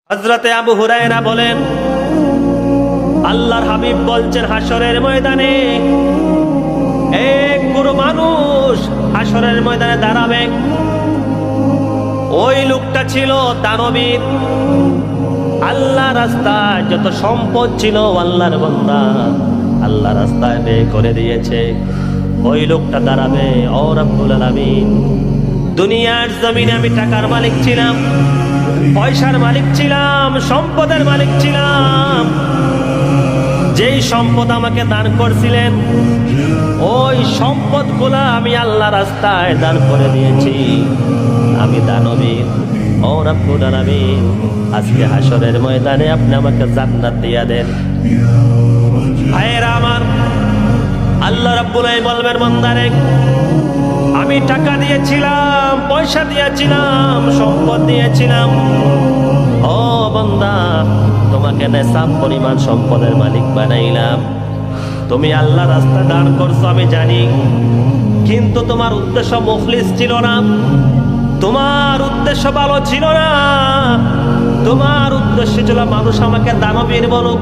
হযরতে আবু হুরায়রা বলেন, আল্লাহর হাবিব বলছেন, হাসরের ময়দানে এক বুড়ো মানুষ হাসরের ময়দানে দাঁড়াবে। ওই লোকটা ছিল দানবীর। আল্লাহ রাস্তায় যত সম্পদ ছিল আল্লাহর বান্দা আল্লাহ রাস্তায় ব্যয় করে দিয়েছে। ওই লোকটা দাঁড়াবে, ও রব্বুল আলামিন, দুনিয়ার জমিনে আমি টাকার মালিক ছিলাম, পয়সার মালিক ছিলাম, সম্পদের মালিক ছিলাম। যেই সম্পদ আমাকে দান করছিলেন ওই সম্পদগুলা আমি আল্লাহ রাস্তায় দান করে দিয়েছি। আমি দানবীর, ও রব্বুল আলামিন, আজকে হাসরের ময়দানে আপনি আমাকে জান্নাত দিয়া দেন। ভাইয়েরা আমার, আল্লাহ রাব্বুল আলামিন বলবেন, বান্দারে, আমি টাকা দিয়েছিলাম, পয়সা দিয়েছিলাম, সম্পদ দিয়েছিলাম। ও বান্দা, তোমাকে নেশাব পরিমাণ সম্পদের মালিক বানাইলাম। তুমি আল্লাহ রাস্তা দান করছো আমি জানি, কিন্তু তোমার উদ্দেশ্য মুখলিস ছিল না, তোমার উদ্দেশ্য ভালো ছিল না। তোমার উদ্দেশ্য ছিল মানুষ আমাকে দানবীর বলুক,